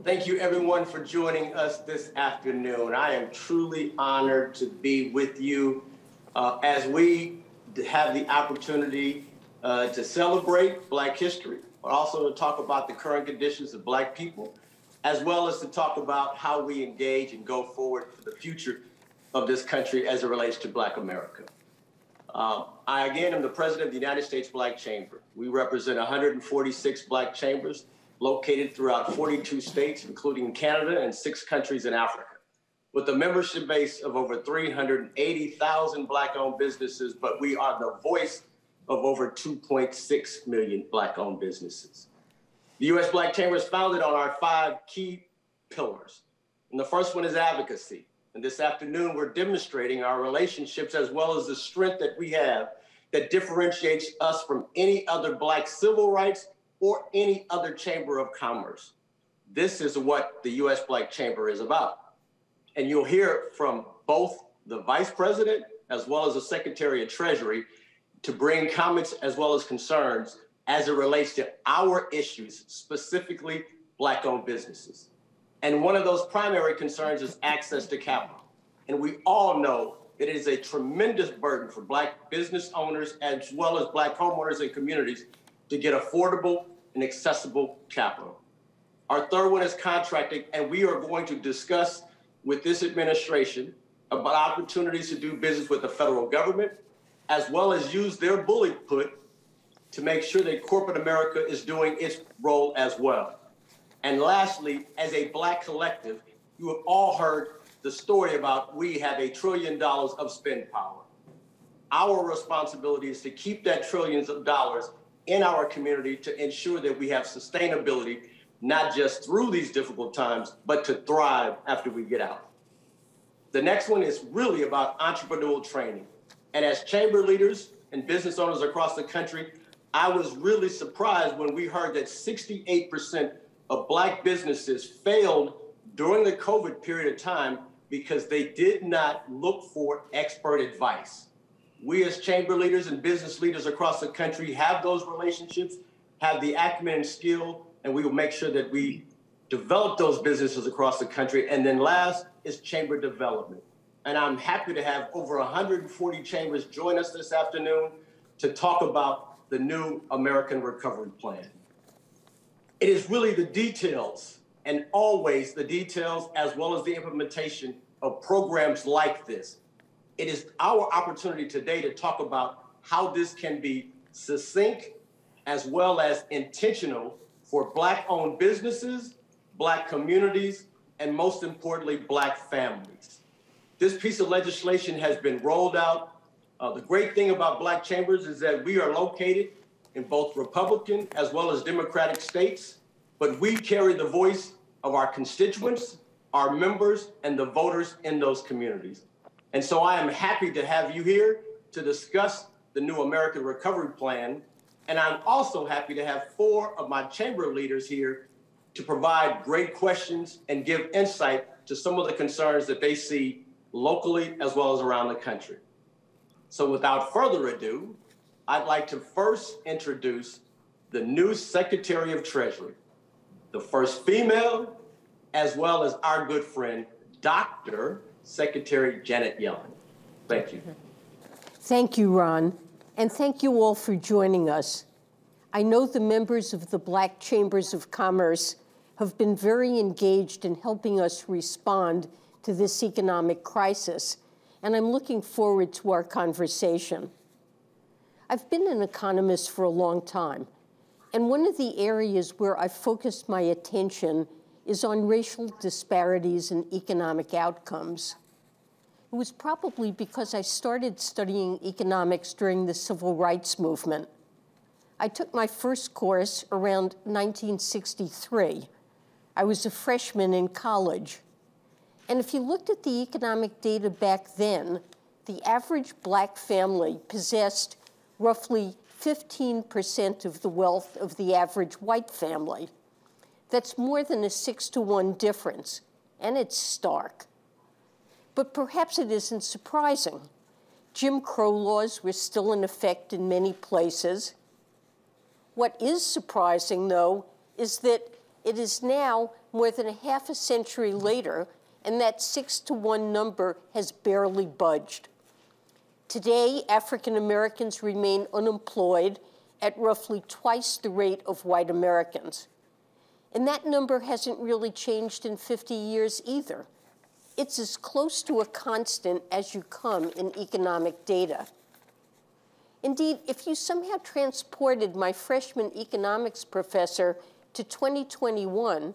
Thank you, everyone, for joining us this afternoon. I am truly honored to be with you as we have the opportunity to celebrate Black history, but also to talk about the current conditions of Black people, as well as to talk about how we engage and go forward for the future of this country as it relates to Black America. I, again, am the president of the United States Black Chamber. We represent 146 Black chambers located throughout 42 states, including Canada and 6 countries in Africa, with a membership base of over 380,000 Black-owned businesses, but we are the voice of over 2.6 million Black-owned businesses. The U.S. Black Chamber is founded on our 5 key pillars. And the first one is advocacy. And this afternoon, we're demonstrating our relationships as well as the strength that we have that differentiates us from any other Black civil rights or any other chamber of commerce. This is what the U.S. Black Chamber is about. And you'll hear from both the Vice President as well as the Secretary of Treasury to bring comments as well as concerns as it relates to our issues, specifically Black-owned businesses. And one of those primary concerns is access to capital. And we all know that it is a tremendous burden for Black business owners as well as Black homeowners and communities to get affordable and accessible capital. Our third one is contracting, and we are going to discuss with this administration about opportunities to do business with the federal government, as well as use their bullet to make sure that corporate America is doing its role as well. And lastly, as a Black collective, you have all heard the story about we have $1 trillion of spend power. Our responsibility is to keep that trillions of dollars in our community to ensure that we have sustainability, not just through these difficult times, but to thrive after we get out. The next one is really about entrepreneurial training. And as chamber leaders and business owners across the country, I was really surprised when we heard that 68% of Black businesses failed during the COVID period of time because they did not look for expert advice. We as chamber leaders and business leaders across the country have those relationships, have the acumen and skill, and we will make sure that we develop those businesses across the country. And then last is chamber development. And I'm happy to have over 140 chambers join us this afternoon to talk about the new American Recovery Plan. It is really the details, and always the details, as well as the implementation of programs like this. It is our opportunity today to talk about how this can be succinct as well as intentional for Black-owned businesses, Black communities, and most importantly, Black families. This piece of legislation has been rolled out. The great thing about Black chambers is that we are located in both Republican as well as Democratic states, but we carry the voice of our constituents, our members, and the voters in those communities. And so I am happy to have you here to discuss the new American Recovery Plan. And I'm also happy to have 4 of my chamber leaders here to provide great questions and give insight to some of the concerns that they see locally as well as around the country. So without further ado, I'd like to first introduce the new Secretary of Treasury, the first female, as well as our good friend, Dr. Secretary Janet Yellen. Thank you. Thank you, Ron, and thank you all for joining us. I know the members of the Black Chambers of Commerce have been very engaged in helping us respond to this economic crisis, and I'm looking forward to our conversation. I've been an economist for a long time, and one of the areas where I've focused my attention is on racial disparities in economic outcomes. It was probably because I started studying economics during the Civil Rights Movement. I took my first course around 1963. I was a freshman in college. And if you looked at the economic data back then, the average Black family possessed roughly 15% of the wealth of the average white family. That's more than a 6-to-1 difference, and it's stark. But perhaps it isn't surprising. Jim Crow laws were still in effect in many places. What is surprising, though, is that it is now more than a half a century later, and that 6-to-1 number has barely budged. Today, African Americans remain unemployed at roughly twice the rate of white Americans. And that number hasn't really changed in 50 years either. It's as close to a constant as you come in economic data. Indeed, if you somehow transported my freshman economics professor to 2021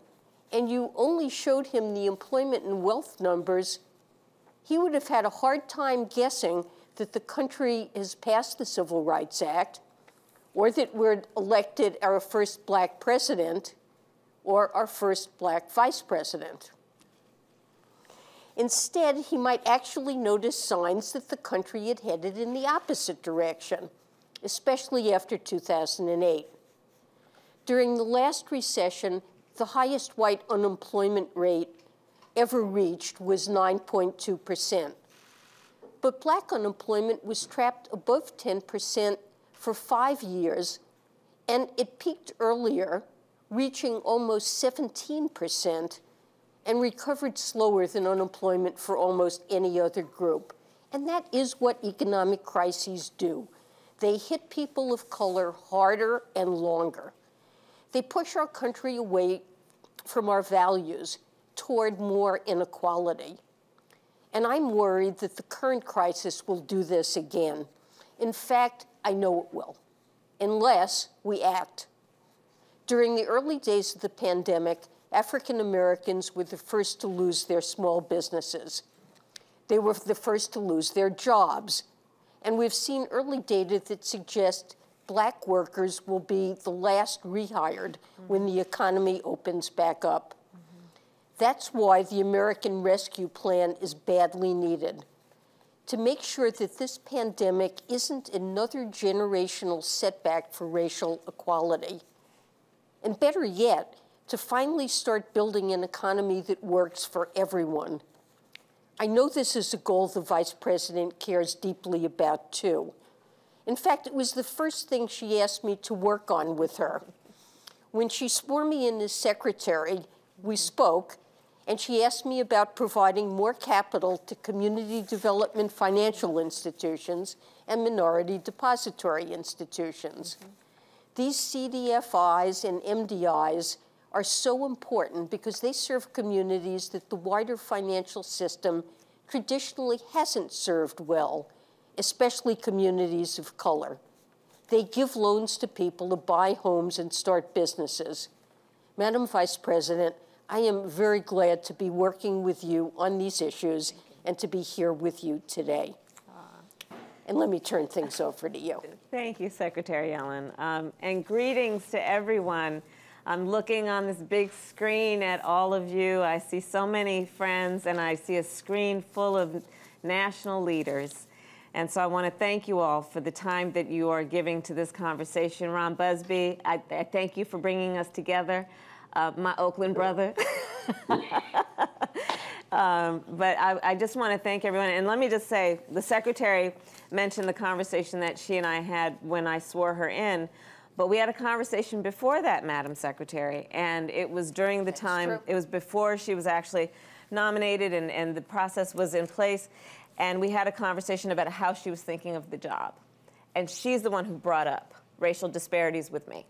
and you only showed him the employment and wealth numbers, he would have had a hard time guessing that the country has passed the Civil Rights Act, or that we're elected our first black president, or our first black vice president. Instead, he might actually notice signs that the country had headed in the opposite direction, especially after 2008. During the last recession, the highest white unemployment rate ever reached was 9.2%. But black unemployment was trapped above 10% for 5 years, and it peaked earlier, reaching almost 17%, and recovered slower than unemployment for almost any other group. And that is what economic crises do. They hit people of color harder and longer. They push our country away from our values toward more inequality. And I'm worried that the current crisis will do this again. In fact, I know it will, unless we act. During the early days of the pandemic, African Americans were the first to lose their small businesses. They were the first to lose their jobs. And we've seen early data that suggests black workers will be the last rehired when the economy opens back up. That's why the American Rescue Plan is badly needed, to make sure that this pandemic isn't another generational setback for racial equality. And better yet, to finally start building an economy that works for everyone. I know this is a goal the Vice President cares deeply about, too. In fact, it was the first thing she asked me to work on with her. When she swore me in as secretary, we spoke, and she asked me about providing more capital to community development financial institutions and minority depository institutions. These CDFIs and MDIs are so important because they serve communities that the wider financial system traditionally hasn't served well, especially communities of color. They give loans to people to buy homes and start businesses. Madam Vice President, I am very glad to be working with you on these issues and to be here with you today. And let me turn things over to you. Thank you, Secretary Ellen. And greetings to everyone. I'm looking on this big screen at all of you. I see so many friends, and I see a screen full of national leaders. And so I want to thank you all for the time that you are giving to this conversation. Ron Busby, I thank you for bringing us together, my Oakland brother. But I just want to thank everyone. And let me just say, the Secretary mentioned the conversation that she and I had when I swore her in. But we had a conversation before that, Madam Secretary, and it was during the time, it was before she was actually nominated and the process was in place, and we had a conversation about how she was thinking of the job. And she's the one who brought up racial disparities with me.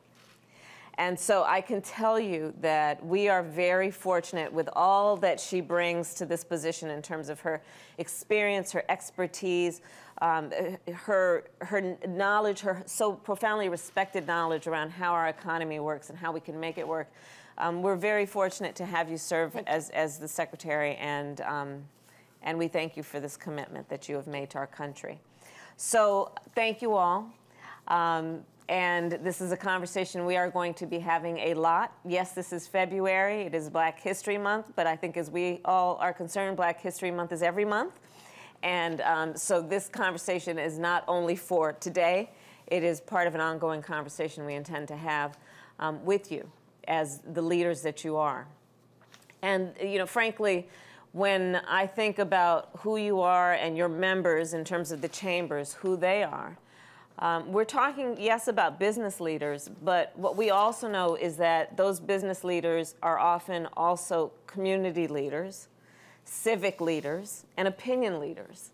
And so I can tell you that we are very fortunate with all that she brings to this position in terms of her experience, her expertise, her knowledge, her so profoundly respected knowledge around how our economy works and how we can make it work. We're very fortunate to have you serve as the Secretary, and we thank you for this commitment that you have made to our country. So thank you all. And this is a conversation we are going to be having a lot. Yes, this is February. It is Black History Month, but I think as we all are concerned, Black History Month is every month. And so this conversation is not only for today, it is part of an ongoing conversation we intend to have with you as the leaders that you are. And, you know, frankly, when I think about who you are and your members in terms of the chambers, who they are, We're talking, yes, about business leaders, but what we also know is that those business leaders are often also community leaders, civic leaders, and opinion leaders.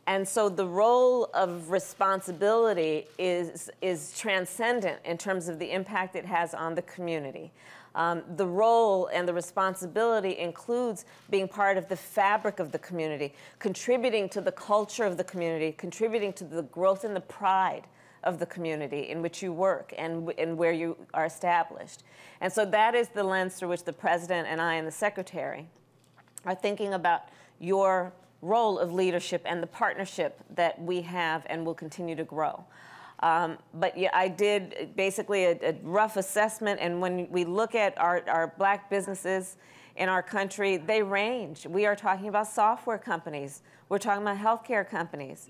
And so the role of responsibility is transcendent in terms of the impact it has on the community. The role and the responsibility includes being part of the fabric of the community, contributing to the culture of the community, contributing to the growth and the pride of the community in which you work and where you are established. And so that is the lens through which the President and I and the Secretary are thinking about your role of leadership and the partnership that we have and will continue to grow. But yeah, I did basically a rough assessment, and when we look at our black businesses in our country, they range. We are talking about software companies. We're talking about healthcare companies.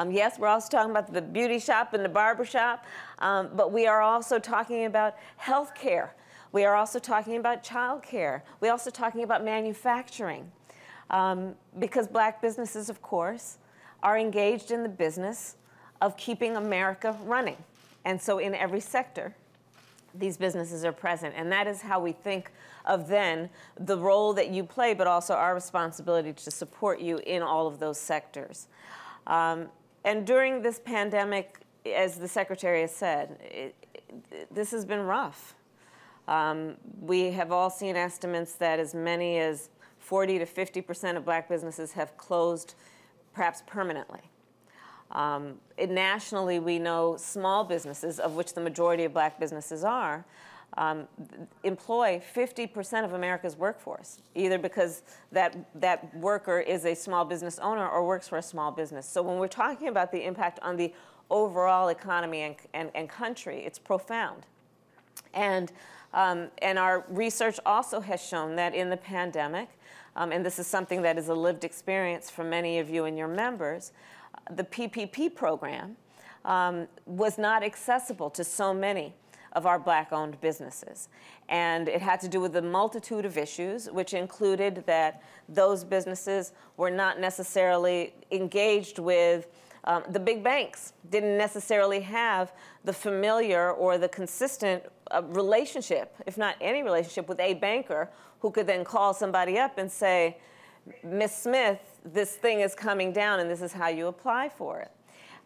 Yes, we're also talking about the beauty shop and the barber shop, but we are also talking about healthcare. We are also talking about childcare. We're also talking about manufacturing. Because black businesses, of course, are engaged in the business of keeping America running. And so in every sector, these businesses are present. And that is how we think of then the role that you play, but also our responsibility to support you in all of those sectors. And during this pandemic, as the Secretary has said, this has been rough. We have all seen estimates that as many as 40 to 50% of black businesses have closed, perhaps permanently. Nationally, we know small businesses, of which the majority of black businesses are, employ 50% of America's workforce, either because that worker is a small business owner or works for a small business. So when we're talking about the impact on the overall economy and country, it's profound. And our research also has shown that in the pandemic, and this is something that is a lived experience for many of you and your members, the PPP program was not accessible to so many of our black-owned businesses. And it had to do with a multitude of issues, which included that those businesses were not necessarily engaged with the big banks, didn't necessarily have the familiar or the consistent relationship, if not any relationship, with a banker who could then call somebody up and say, Miss Smith, this thing is coming down and this is how you apply for it.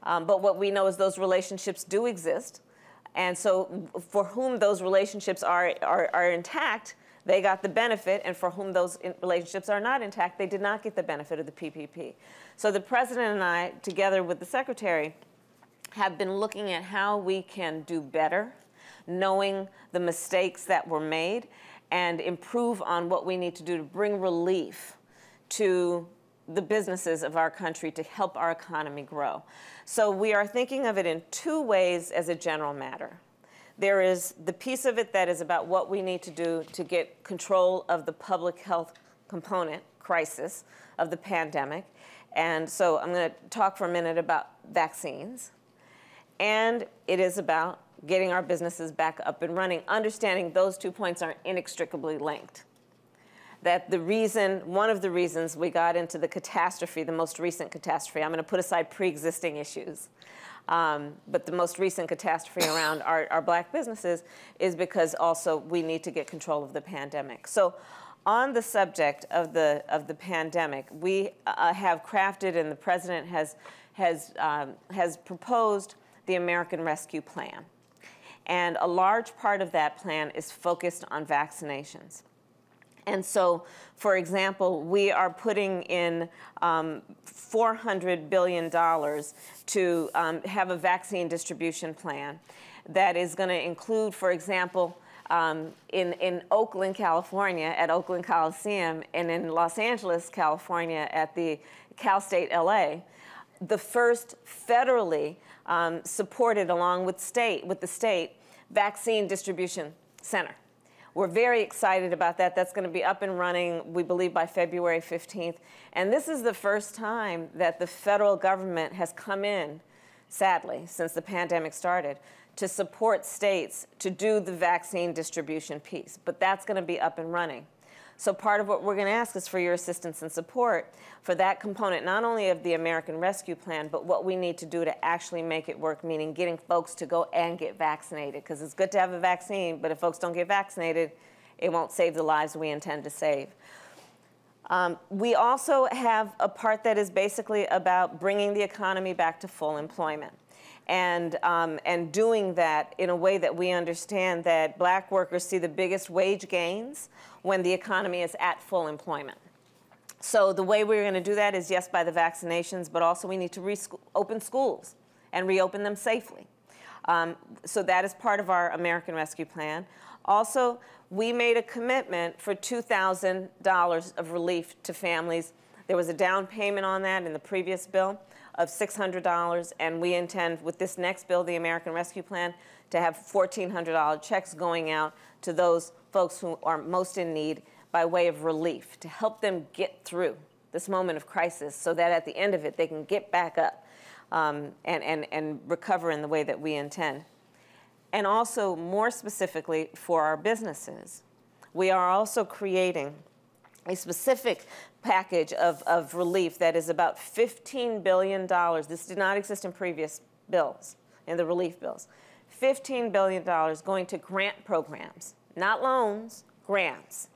But what we know is those relationships do exist. And so for whom those relationships are intact, they got the benefit, and for whom those relationships are not intact, they did not get the benefit of the PPP. So the President and I, together with the Secretary, have been looking at how we can do better, knowing the mistakes that were made, and improve on what we need to do to bring relief to the businesses of our country to help our economy grow. So we are thinking of it in two ways as a general matter. There is the piece of it that is about what we need to do to get control of the public health component crisis of the pandemic. And so I'm going to talk for a minute about vaccines. And it is about getting our businesses back up and running, understanding those 2 points are inextricably linked. That one of the reasons we got into the catastrophe, the most recent catastrophe, I'm going to put aside pre-existing issues, but the most recent catastrophe around our black businesses is because also we need to get control of the pandemic. So on the subject of the pandemic, we have crafted, and the President has proposed the American Rescue Plan. And a large part of that plan is focused on vaccinations. And so, for example, we are putting in $400 billion to have a vaccine distribution plan that is going to include, for example, in Oakland, California, at Oakland Coliseum, and in Los Angeles, California, at the Cal State LA, the first federally supported, along with the state, vaccine distribution center. We're very excited about that. That's going to be up and running, we believe, by February 15th. And this is the first time that the federal government has come in, sadly, since the pandemic started, to support states to do the vaccine distribution piece. But that's going to be up and running. So part of what we're going to ask is for your assistance and support for that component, not only of the American Rescue Plan, but what we need to do to actually make it work, meaning getting folks to go and get vaccinated. Because it's good to have a vaccine, but if folks don't get vaccinated, it won't save the lives we intend to save. We also have a part that is basically about bringing the economy back to full employment. And doing that in a way that we understand that black workers see the biggest wage gains when the economy is at full employment. So the way we're going to do that is, yes, by the vaccinations, but also we need to open schools and reopen them safely. So that is part of our American Rescue Plan. Also, we made a commitment for $2,000 of relief to families. There was a down payment on that in the previous bill of $600, and we intend, with this next bill, the American Rescue Plan, to have $1,400 checks going out to those folks who are most in need by way of relief, to help them get through this moment of crisis so that at the end of it, they can get back up and recover in the way that we intend. And also, more specifically, for our businesses, we are also creating a specific package of relief that is about $15 billion. This did not exist in previous bills, in the relief bills. $15 billion going to grant programs, not loans, grants,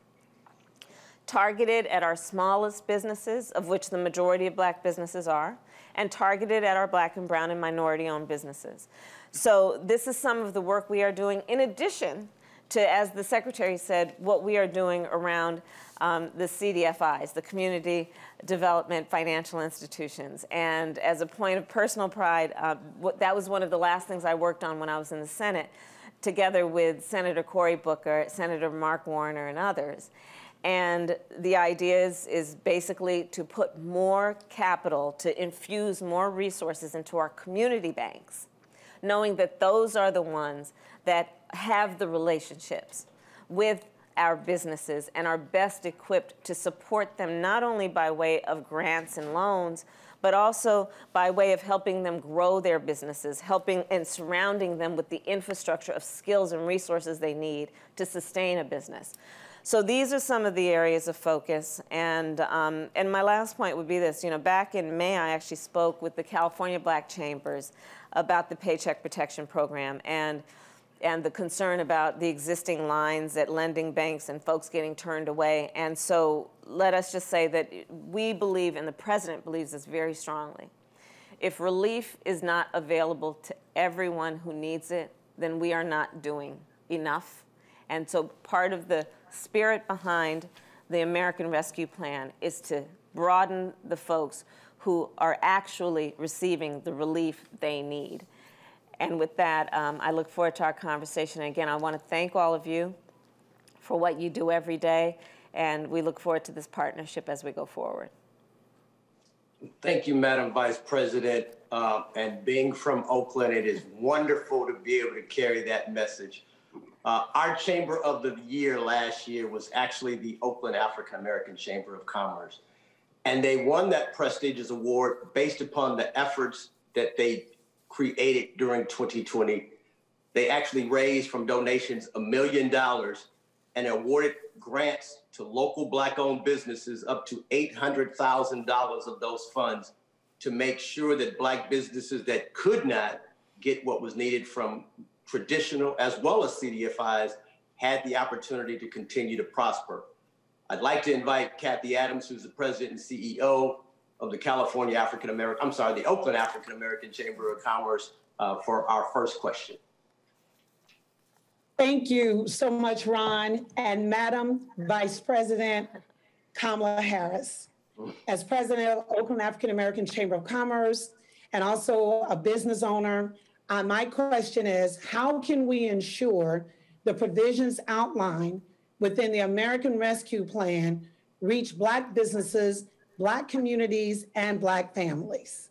targeted at our smallest businesses, of which the majority of black businesses are, and targeted at our black and brown and minority-owned businesses. So this is some of the work we are doing, in addition to, as the Secretary said, what we are doing around the CDFIs, the Community Development Financial Institutions. And as a point of personal pride, that was one of the last things I worked on when I was in the Senate, together with Senator Cory Booker, Senator Mark Warner, and others. And the idea is basically to put more capital, to infuse more resources into our community banks, knowing that those are the ones that have the relationships with our businesses and are best equipped to support them, not only by way of grants and loans, but also by way of helping them grow their businesses, helping and surrounding them with the infrastructure of skills and resources they need to sustain a business. So these are some of the areas of focus. And my last point would be this. You know, back in May, I actually spoke with the California Black Chambers about the Paycheck Protection Program and the concern about the existing lines at lending banks and folks getting turned away. And so let us just say that we believe, and the President believes this very strongly, if relief is not available to everyone who needs it, then we are not doing enough. And so part of the spirit behind the American Rescue Plan is to broaden the folks who are actually receiving the relief they need. And with that, I look forward to our conversation. And again, I want to thank all of you for what you do every day, and we look forward to this partnership as we go forward. Thank you, Madam Vice President. And being from Oakland, it is wonderful to be able to carry that message. Our Chamber of the Year last year was actually the Oakland African American Chamber of Commerce. And they won that prestigious award based upon the efforts that they created during 2020. They actually raised from donations $1 million and awarded grants to local Black-owned businesses up to $800,000 of those funds to make sure that Black businesses that could not get what was needed from traditional as well as CDFIs had the opportunity to continue to prosper. I'd like to invite Kathy Adams, who's the president and CEO of the Oakland African American Chamber of Commerce, for our first question. Thank you so much, Ron. And Madam Vice President Kamala Harris, as president of Oakland African American Chamber of Commerce and also a business owner, my question is, how can we ensure the provisions outlined within the American Rescue Plan reach Black businesses, Black communities, and Black families?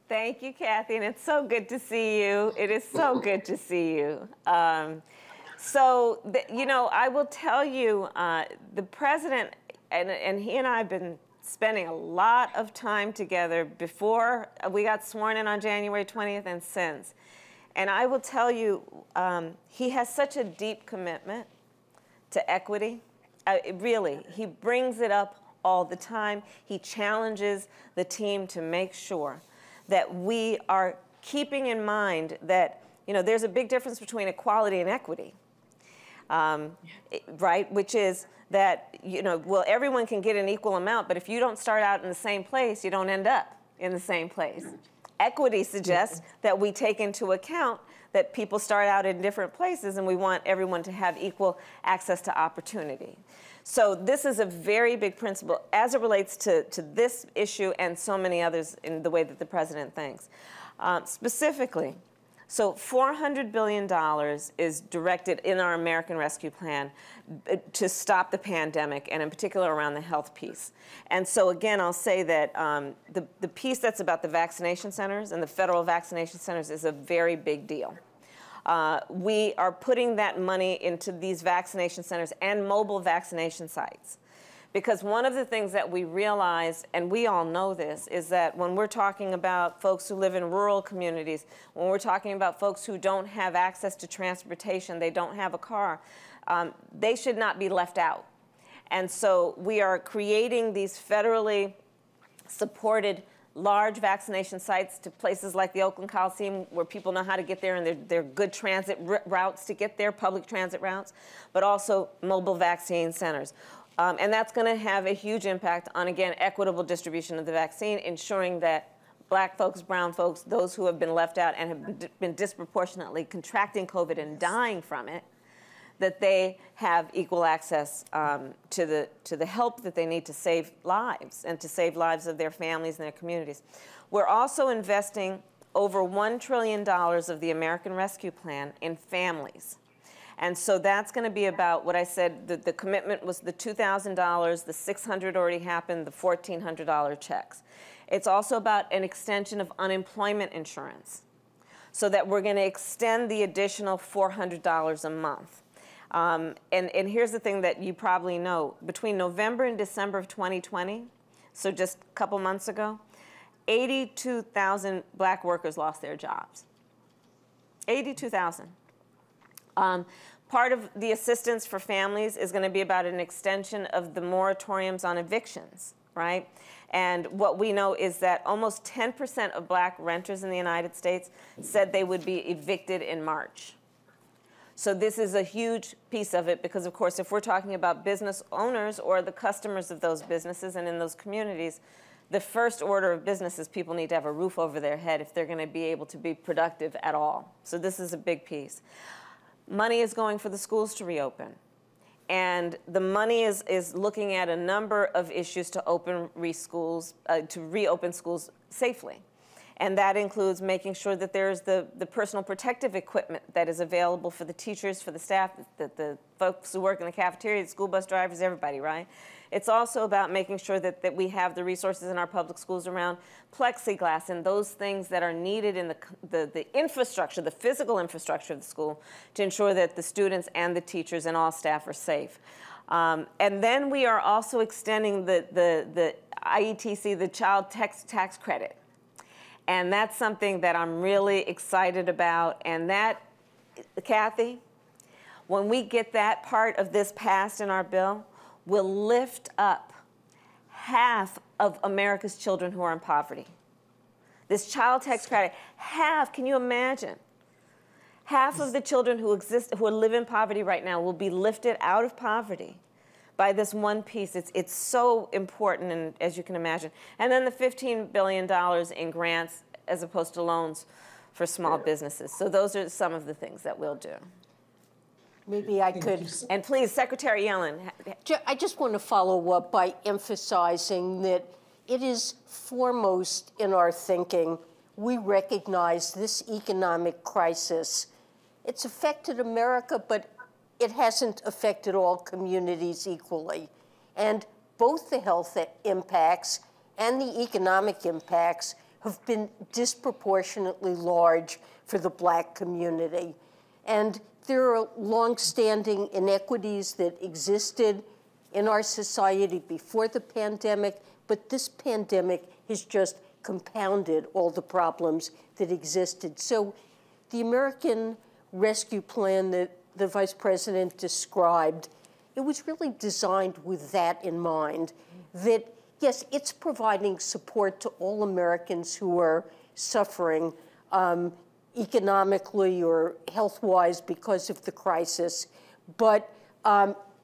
Thank you, Kathy, and it's so good to see you. It is so good to see you. You know, I will tell you, the president, and he and I have been spending a lot of time together before we got sworn in on January 20th and since. And I will tell you, he has such a deep commitment to equity, Really, he brings it up all the time. He challenges the team to make sure that we are keeping in mind that, you know, there's a big difference between equality and equity, right? Which is that, you know, well, everyone can get an equal amount, but if you don't start out in the same place, you don't end up in the same place. Equity suggests that we take into account that people start out in different places, and we want everyone to have equal access to opportunity. So this is a very big principle as it relates to this issue and so many others in the way that the president thinks. Specifically, so $400 billion is directed in our American Rescue Plan to stop the pandemic, and in particular around the health piece. And so again, I'll say that the piece that's about the vaccination centers and the federal vaccination centers is a very big deal. We are putting that money into these vaccination centers and mobile vaccination sites. Because one of the things that we realize, and we all know this, is that when we're talking about folks who live in rural communities, when we're talking about folks who don't have access to transportation, they don't have a car, they should not be left out. And so we are creating these federally supported large vaccination sites to places like the Oakland Coliseum, where people know how to get there, and they're good transit routes to get there, public transit routes, but also mobile vaccine centers. And that's going to have a huge impact on, again, equitable distribution of the vaccine, ensuring that Black folks, brown folks, those who have been left out and have been disproportionately contracting COVID and dying from it, that they have equal access to the help that they need to save lives and to save lives of their families and their communities. We're also investing over $1 trillion of the American Rescue Plan in families. And so that's going to be about what I said, the commitment was the $2,000, the $600 already happened, the $1,400 checks. It's also about an extension of unemployment insurance, so that we're going to extend the additional $400 a month. And here's the thing that you probably know. Between November and December of 2020, so just a couple months ago, 82,000 Black workers lost their jobs. 82,000. Part of the assistance for families is going to be about an extension of the moratoriums on evictions, right? And what we know is that almost 10% of Black renters in the United States said they would be evicted in March. So this is a huge piece of it because, of course, if we're talking about business owners or the customers of those businesses and in those communities, the first order of business is people need to have a roof over their head if they're going to be able to be productive at all. So this is a big piece. Money is going for the schools to reopen. And the money is looking at a number of issues to reopen schools safely. And that includes making sure that there's the personal protective equipment that is available for the teachers, for the staff, the folks who work in the cafeteria, the school bus drivers, everybody, right? It's also about making sure that we have the resources in our public schools around plexiglass and those things that are needed in the infrastructure, the physical infrastructure of the school, to ensure that the students and the teachers and all staff are safe. And then we are also extending the IETC, the Child Tax Credit. And that's something that I'm really excited about. And that, Kathy, when we get that part of this passed in our bill, will lift up half of America's children who are in poverty. This child tax credit, half, can you imagine? Half of the children who live in poverty right now will be lifted out of poverty by this one piece. It's so important, and as you can imagine. And then the $15 billion in grants as opposed to loans for small businesses. So those are some of the things that we'll do. Maybe I could. And please, Secretary Yellen. I just want to follow up by emphasizing that it is foremost in our thinking. We recognize this economic crisis. It's affected America, but it hasn't affected all communities equally. And both the health impacts and the economic impacts have been disproportionately large for the Black community. And there are longstanding inequities that existed in our society before the pandemic, but this pandemic has just compounded all the problems that existed. So the American Rescue Plan that the Vice President described, it was really designed with that in mind, that yes, it's providing support to all Americans who are suffering economically or health-wise because of the crisis, but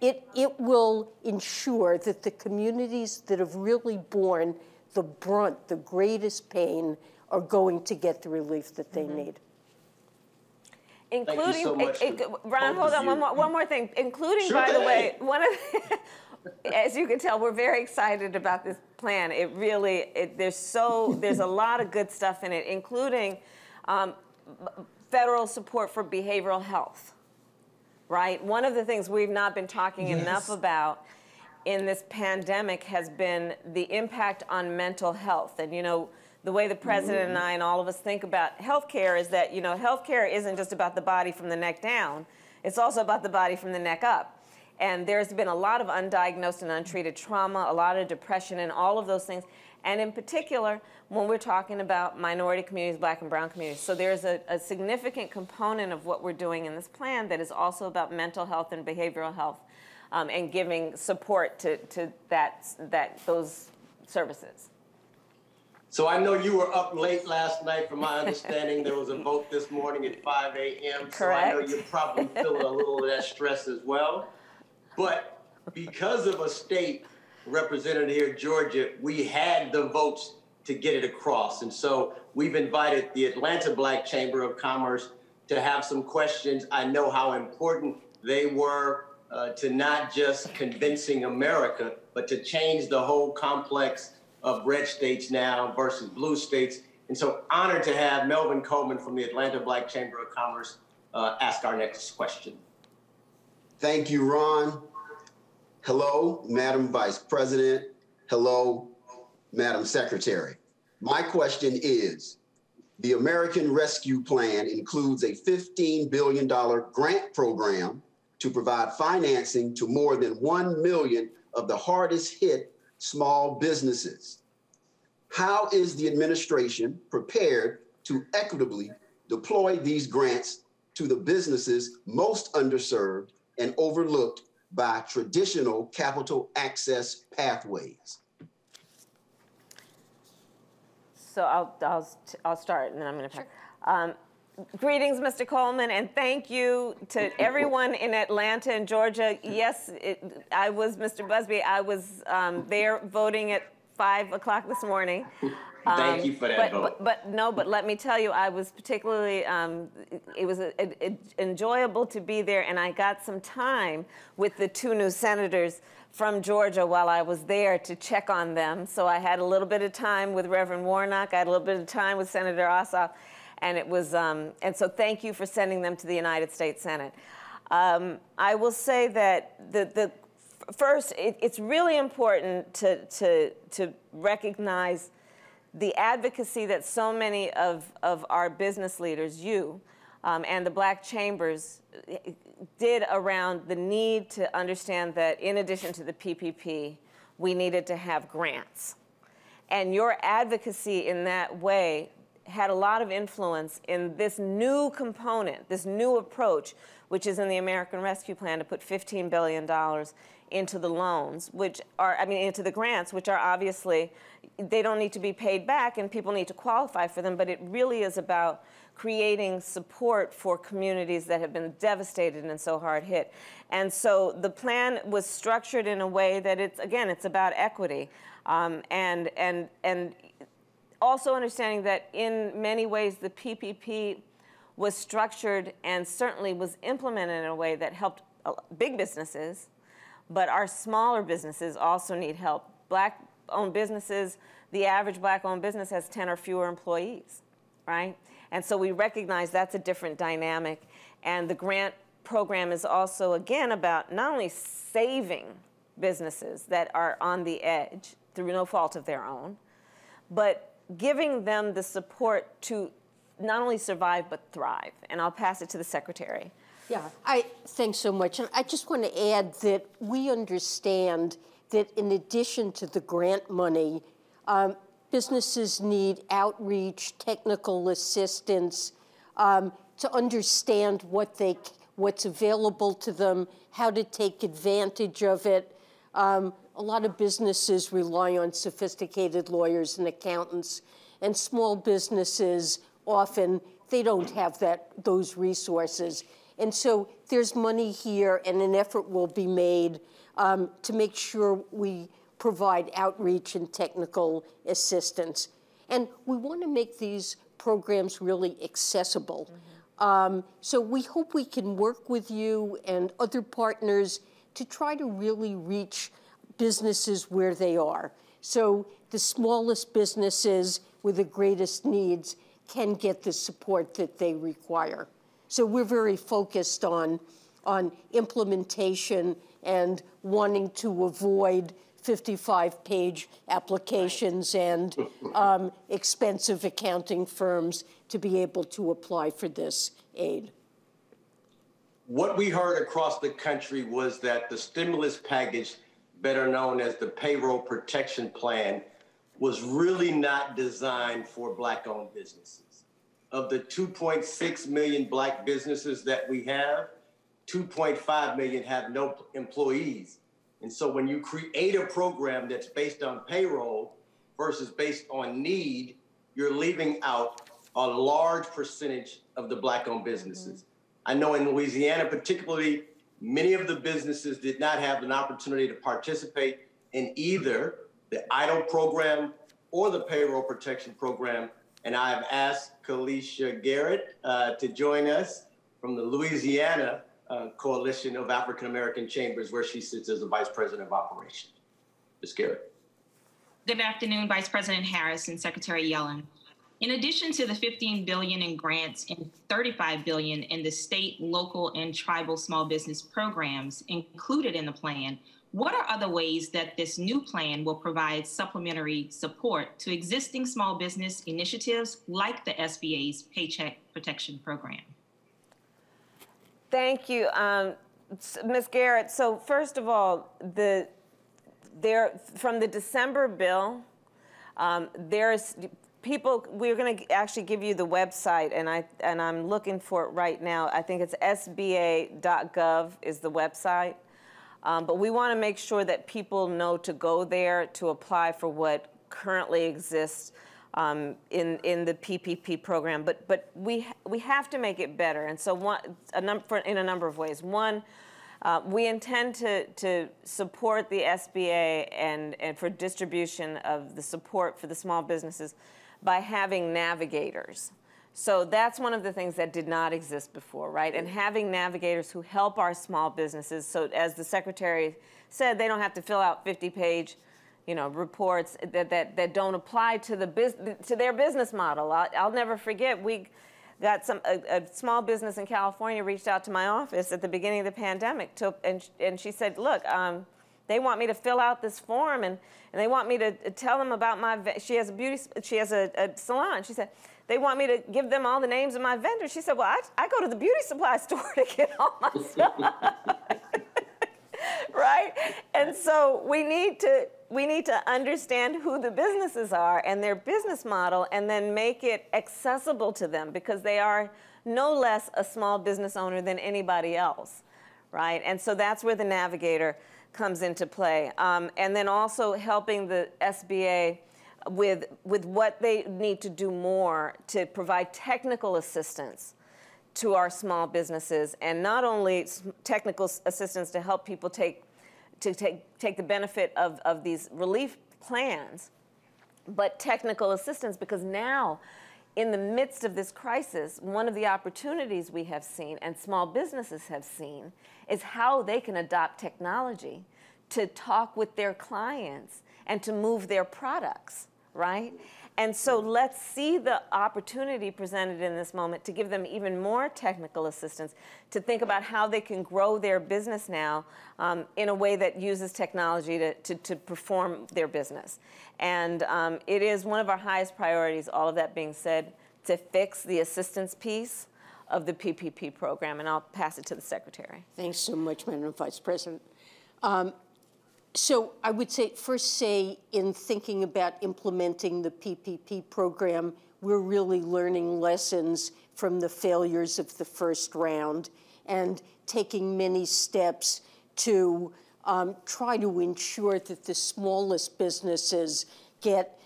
it will ensure that the communities that have really borne the brunt, the greatest pain, are going to get the relief that they need. Including, so much Ron, hold on, one more thing. Including, Sure by the thing. way, one of as you can tell, we're very excited about this plan. It really, there's a lot of good stuff in it, including federal support for behavioral health, right? One of the things we've not been talking enough about in this pandemic has been the impact on mental health. And, you know, the way the president and I and all of us think about healthcare is that, you know, healthcare isn't just about the body from the neck down. It's also about the body from the neck up. And there's been a lot of undiagnosed and untreated trauma, a lot of depression, and all of those things. And in particular, when we're talking about minority communities, Black and brown communities. So there's a significant component of what we're doing in this plan that is also about mental health and behavioral health, and giving support to those services. So I know you were up late last night. From my understanding, there was a vote this morning at 5 a.m. So I know you're probably feeling a little of that stress as well. But because of a state represented here, Georgia, we had the votes to get it across. And so we've invited the Atlanta Black Chamber of Commerce to have some questions. I know how important they were to not just convincing America, but to change the whole complex of red states now versus blue states. And so honored to have Melvin Coleman from the Atlanta Black Chamber of Commerce ask our next question. Thank you, Ron. Hello, Madam Vice President. Hello, Madam Secretary. My question is, the American Rescue Plan includes a $15 billion grant program to provide financing to more than 1 million of the hardest hit small businesses. How is the administration prepared to equitably deploy these grants to the businesses most underserved and overlooked by traditional capital access pathways? So I'll start, and then I'm going to. Sure. Greetings, Mr. Coleman, and thank you to everyone in Atlanta and Georgia. Yes, I was, Mr. Busby, I was there voting at 5 o'clock this morning. Thank you for that vote. But let me tell you, I was particularly, it was enjoyable to be there, and I got some time with the 2 new senators from Georgia while I was there to check on them. So I had a little bit of time with Reverend Warnock, I had a little bit of time with Senator Ossoff, and it was, and so thank you for sending them to the United States Senate. I will say that first, it's really important to recognize the advocacy that so many of our business leaders, and the Black Chambers did around the need to understand that in addition to the PPP, we needed to have grants. And your advocacy in that way had a lot of influence in this new component, this new approach, which is in the American Rescue Plan to put $15 billion into the loans, into the grants, which are obviously, they don't need to be paid back and people need to qualify for them, but it really is about creating support for communities that have been devastated and so hard hit. And so the plan was structured in a way that it's about equity. And also understanding that in many ways the PPP was structured and certainly was implemented in a way that helped big businesses, but our smaller businesses also need help. Black-owned businesses, the average Black-owned business has 10 or fewer employees, right? And so we recognize that's a different dynamic. And the grant program is also, again, about not only saving businesses that are on the edge through no fault of their own, but giving them the support to not only survive, but thrive. And I'll pass it to the Secretary. Yeah, thanks so much. And I just want to add that we understand that in addition to the grant money, businesses need outreach, technical assistance, to understand what what's available to them, how to take advantage of it. A lot of businesses rely on sophisticated lawyers and accountants, and small businesses often, they don't have those resources. And so there's money here, and an effort will be made to make sure we provide outreach and technical assistance. And we want to make these programs really accessible. So we hope we can work with you and other partners to try to really reach businesses where they are. So the smallest businesses with the greatest needs can get the support that they require. So we're very focused on implementation and wanting to avoid 55-page applications and expensive accounting firms to be able to apply for this aid. What we heard across the country was that the stimulus package, better known as the Payroll Protection Plan, was really not designed for Black-owned businesses. Of the 2.6 million Black businesses that we have, 2.5 million have no employees. And so when you create a program that's based on payroll versus based on need, you're leaving out a large percentage of the Black-owned businesses. I know in Louisiana particularly, many of the businesses did not have an opportunity to participate in either the EIDL program or the payroll protection program. And I've asked Kalisha Garrett to join us from the Louisiana Coalition of African American Chambers, where she sits as the Vice President of Operations. Ms. Garrett. Good afternoon, Vice President Harris and Secretary Yellen. In addition to the $15 billion in grants and $35 billion in the state, local, and tribal small business programs included in the plan, what are other ways that this new plan will provide supplementary support to existing small business initiatives like the SBA's Paycheck Protection Program? Thank you, Ms. Garrett. So first of all, from the December bill, there's people. We're going to actually give you the website, and I'm looking for it right now. I think it's sba.gov is the website. But we want to make sure that people know to go there to apply for what currently exists in the PPP program. But we have to make it better, and so in a number of ways. One, we intend to support the SBA and for distribution of the support for the small businesses by having navigators. So that's one of the things that did not exist before, right? And having navigators who help our small businesses. So as the Secretary said, they don't have to fill out 50-page, reports that don't apply to their business model. I'll never forget, we got a small business in California reached out to my office at the beginning of the pandemic, and she said, look, they want me to fill out this form, and they want me to tell them about she has a salon. She said, they want me to give them all the names of my vendors. She said, well, I go to the beauty supply store to get all my stuff. Right? And so we need to understand who the businesses are and their business model, and then make it accessible to them, because they are no less a small business owner than anybody else, right? And so that's where the navigator comes into play. And then also helping the SBA with what they need to do more to provide technical assistance to our small businesses, and not only technical assistance to help people take the benefit of these relief plans, but technical assistance, because now, in the midst of this crisis, one of the opportunities we have seen and small businesses have seen is how they can adopt technology to talk with their clients and to move their products, right? And so let's see the opportunity presented in this moment to give them even more technical assistance, to think about how they can grow their business now in a way that uses technology to perform their business. And it is one of our highest priorities, all of that being said, to fix the assistance piece of the PPP program. And I'll pass it to the Secretary. Thanks so much, Madam Vice President. So I would say in thinking about implementing the PPP program, we're really learning lessons from the failures of the first round. and taking many steps to try to ensure that the smallest businesses get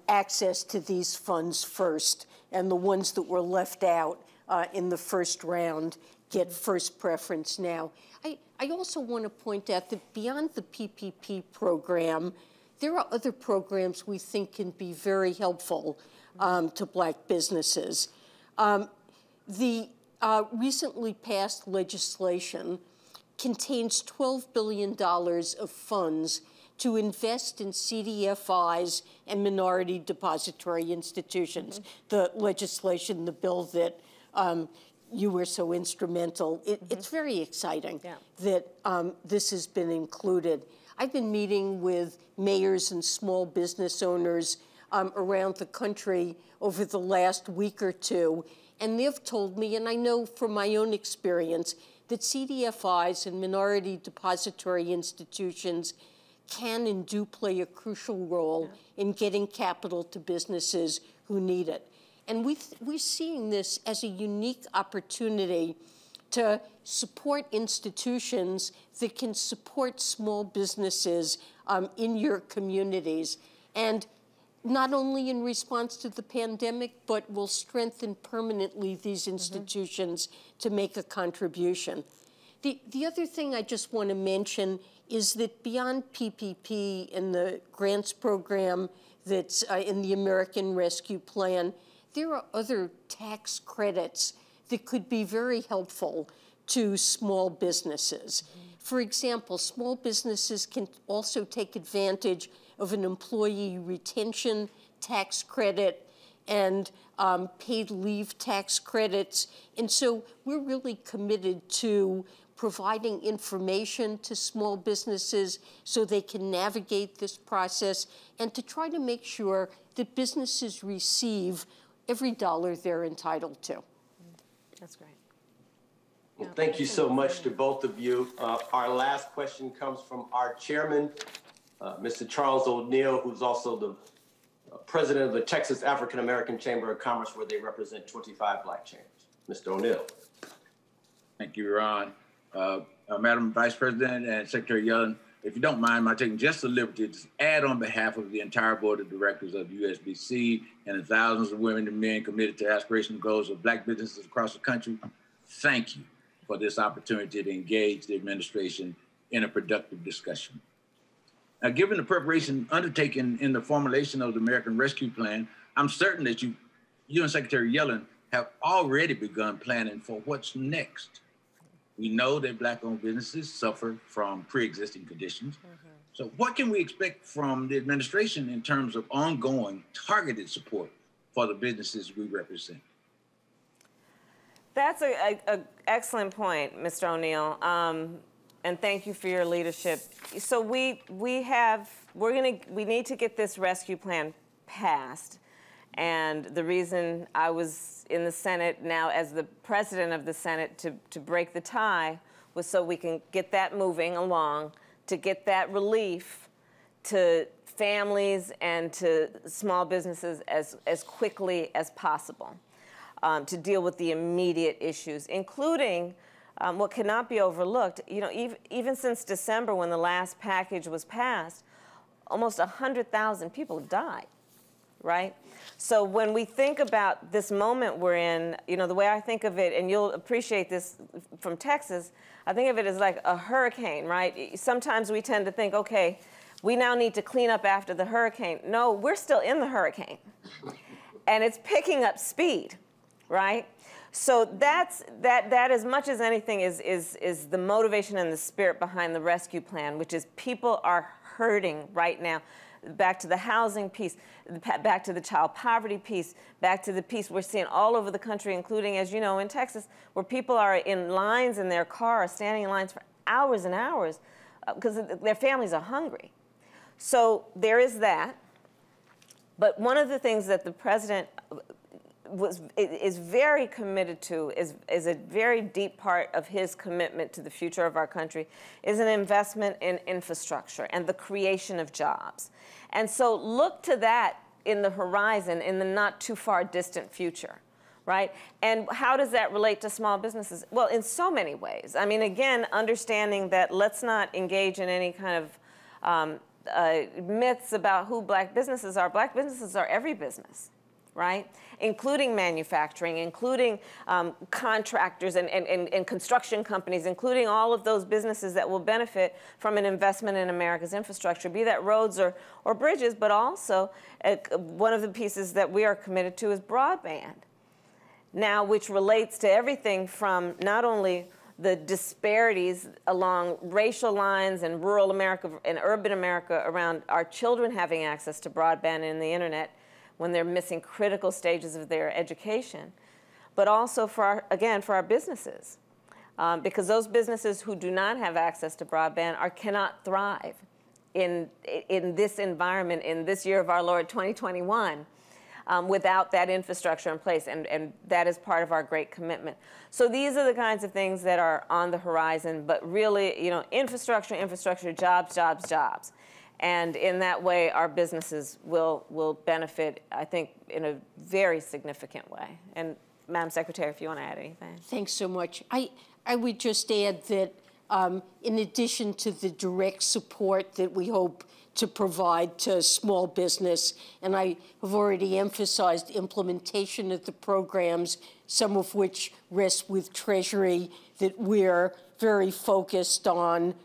access to these funds first, and the ones that were left out in the first round get first preference now. I also want to point out that beyond the PPP program, there are other programs we think can be very helpful to Black businesses. The recently passed legislation contains $12 billion of funds to invest in CDFIs and minority depository institutions. The legislation, the bill that you were so instrumental, it's very exciting that this has been included. I've been meeting with mayors and small business owners around the country over the last week or two, and they've told me, and I know from my own experience, that CDFIs and minority depository institutions can and do play a crucial role in getting capital to businesses who need it. And we're seeing this as a unique opportunity to support institutions that can support small businesses in your communities, and not only in response to the pandemic, but will strengthen permanently these institutions to make a contribution. The other thing I just want to mention is that beyond PPP and the grants program that's in the American Rescue Plan, there are other tax credits that could be very helpful to small businesses. For example, small businesses can also take advantage of an employee retention tax credit and paid leave tax credits. And so we're really committed to providing information to small businesses so they can navigate this process, and to try to make sure that businesses receive every dollar they're entitled to. That's great. Well, thank you so much to both of you. Our last question comes from our chairman, Mr. Charles O'Neill, who's also the president of the Texas African American Chamber of Commerce, where they represent 25 Black chambers. Mr. O'Neill. Thank you, Ron. Madam Vice President and Secretary Yellen, if you don't mind my taking just the liberty to add on behalf of the entire board of directors of USBC and the thousands of women and men committed to aspirational goals of Black businesses across the country, thank you for this opportunity to engage the administration in a productive discussion. Now, given the preparation undertaken in the formulation of the American Rescue Plan, I'm certain that you and Secretary Yellen have already begun planning for what's next. We know that Black-owned businesses suffer from pre-existing conditions. So what can we expect from the administration in terms of ongoing targeted support for the businesses we represent? That's an excellent point, Mr. O'Neill, and thank you for your leadership. So we need to get this rescue plan passed. And the reason I was in the Senate now as the president of the Senate to break the tie was so we can get that moving along, to get that relief to families and to small businesses as quickly as possible, to deal with the immediate issues, including what cannot be overlooked. You know, even since December, when the last package was passed, almost 100,000 people have died, right? So when we think about this moment we're in, you know, the way I think of it, and you'll appreciate this from Texas, I think of it as like a hurricane, right? Sometimes we tend to think, okay, we now need to clean up after the hurricane. No, we're still in the hurricane. And it's picking up speed, right? So that as much as anything is the motivation and the spirit behind the rescue plan, which is people are hurting right now. Back to the housing piece, back to the child poverty piece, back to the piece we're seeing all over the country, including, as you know, in Texas, where people are in lines in their car, standing in lines for hours and hours because their families are hungry. So there is that. But one of the things that the president is very committed to, is a very deep part of his commitment to the future of our country, is an investment in infrastructure and the creation of jobs. And so look to that in the horizon in the not too far distant future, right? And how does that relate to small businesses? Well, in so many ways. I mean, again, understanding that let's not engage in any kind of myths about who black businesses are. Black businesses are every business, right? Including manufacturing, including contractors and construction companies, including all of those businesses that will benefit from an investment in America's infrastructure, be that roads or bridges, but also one of the pieces that we are committed to is broadband. Now, which relates to everything from not only the disparities along racial lines in rural America and urban America around our children having access to broadband and the internet when they're missing critical stages of their education, but also for our businesses. Because those businesses who do not have access to broadband cannot thrive in this environment, in this year of our Lord 2021. Without that infrastructure in place, and that is part of our great commitment. So these are the kinds of things that are on the horizon, but really, you know, infrastructure, jobs, jobs, jobs. And in that way, our businesses will benefit, I think, in a very significant way. And Madam Secretary, if you want to add anything. Thanks so much. I would just add that in addition to the direct support that we hope to provide to small business, and I have already emphasized implementation of the programs, some of which rest with Treasury, that we're very focused on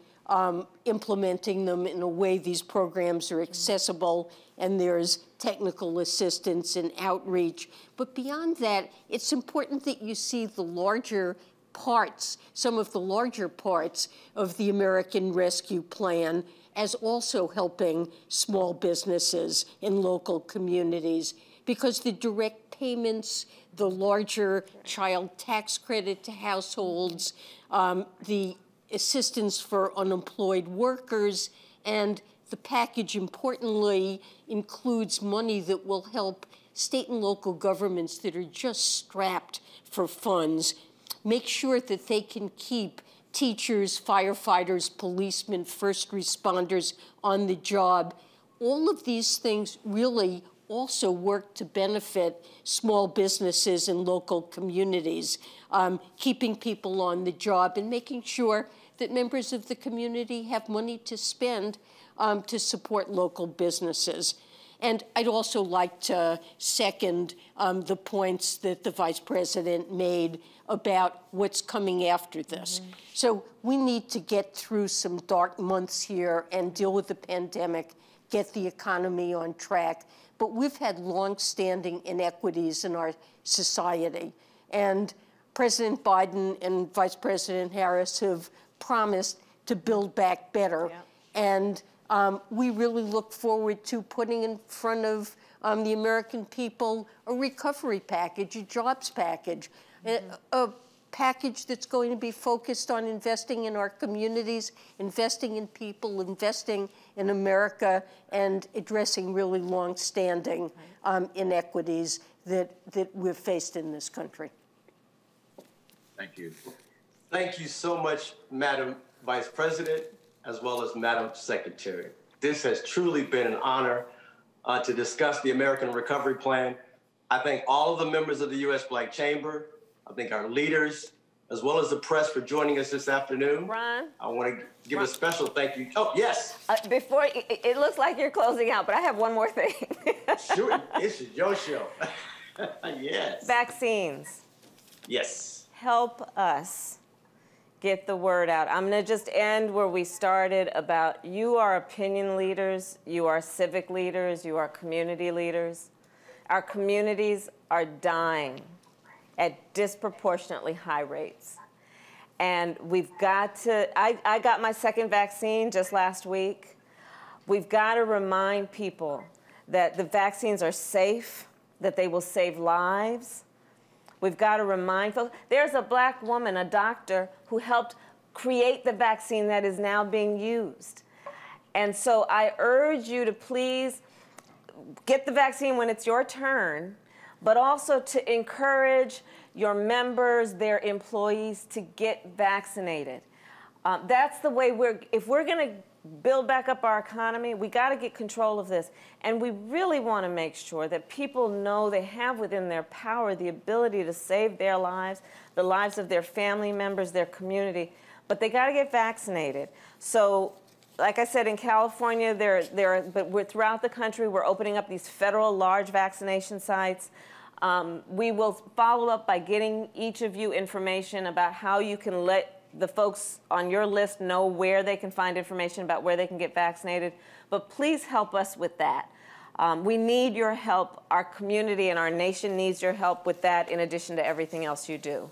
implementing them in a way these programs are accessible and there's technical assistance and outreach. But beyond that, it's important that you see the larger parts, some of the larger parts of the American Rescue Plan as also helping small businesses in local communities, because the direct payments, the larger child tax credit to households, the assistance for unemployed workers, and the package, importantly, includes money that will help state and local governments that are just strapped for funds make sure that they can keep teachers, firefighters, policemen, first responders on the job. All of these things really also work to benefit small businesses and local communities, keeping people on the job and making sure that members of the community have money to spend to support local businesses. And I'd also like to second the points that the Vice President made about what's coming after this. So we need to get through some dark months here and deal with the pandemic, get the economy on track. But we've had long-standing inequities in our society. And President Biden and Vice President Harris have promised to build back better. Yeah. And we really look forward to putting in front of the American people a recovery package, a jobs package, a package that's going to be focused on investing in our communities, investing in people, investing in America, and addressing really long-standing inequities that we've faced in this country. Thank you. Thank you so much, Madam Vice President, as well as Madam Secretary. This has truly been an honor to discuss the American Recovery Plan. I thank all of the members of the U.S. Black Chamber. I thank our leaders, as well as the press, for joining us this afternoon. Ron? I want to give a special thank you. Oh, yes. Before, it looks like you're closing out, but I have one more thing. Sure, it's your show. Yes. Vaccines. Yes. Help us get the word out. I'm going to just end where we started about you are opinion leaders, you are civic leaders, you are community leaders. Our communities are dying at disproportionately high rates. And we've got to, I got my second vaccine just last week. We've got to remind people that the vaccines are safe, that they will save lives. We've got to remind folks. There's a black woman, a doctor, who helped create the vaccine that is now being used. And so I urge you to please get the vaccine when it's your turn, but also to encourage your members, their employees, to get vaccinated. That's the way if we're going to build back up our economy. We got to get control of this. And we really want to make sure that people know they have within their power the ability to save their lives, the lives of their family members, their community, but they got to get vaccinated. So, like I said, in California, but throughout the country, we're opening up these federal large vaccination sites. We will follow up by getting each of you information about how you can let the folks on your list know where they can find information about where they can get vaccinated. But please help us with that. We need your help. Our community and our nation needs your help with that in addition to everything else you do.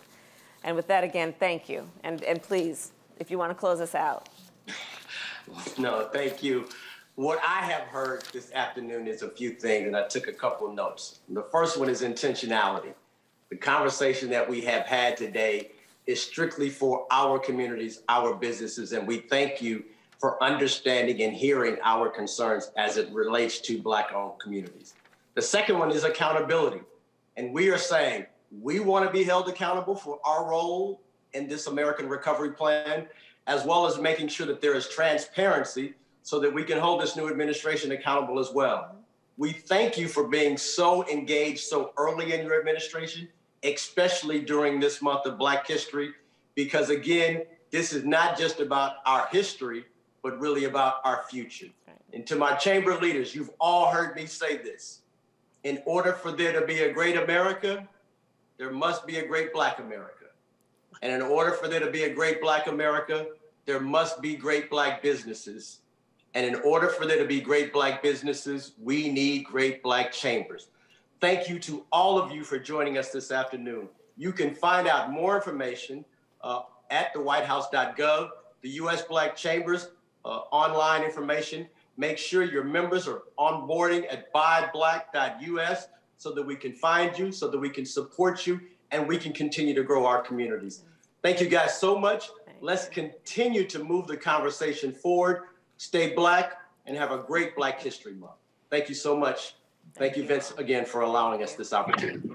And with that, again, thank you. And please, if you want to close us out. No, thank you. What I have heard this afternoon is a few things, and I took a couple notes. The first one is intentionality. The conversation that we have had today is strictly for our communities, our businesses, and we thank you for understanding and hearing our concerns as it relates to Black-owned communities. The second one is accountability. And we are saying we want to be held accountable for our role in this American Recovery Plan, as well as making sure that there is transparency so that we can hold this new administration accountable as well. We thank you for being so engaged so early in your administration, especially during this month of Black History, because again, this is not just about our history, but really about our future. And to my chamber leaders, you've all heard me say this. In order for there to be a great America, there must be a great Black America. And in order for there to be a great Black America, there must be great Black businesses. And in order for there to be great Black businesses, we need great Black chambers. Thank you to all of you for joining us this afternoon. You can find out more information at thewhitehouse.gov, the U.S. Black Chambers online information. Make sure your members are onboarding at buyblack.us so that we can find you, so that we can support you, and we can continue to grow our communities. Thank you guys so much. Let's continue to move the conversation forward. Stay Black and have a great Black History Month. Thank you so much. Thank you, Vince, again, for allowing us this opportunity.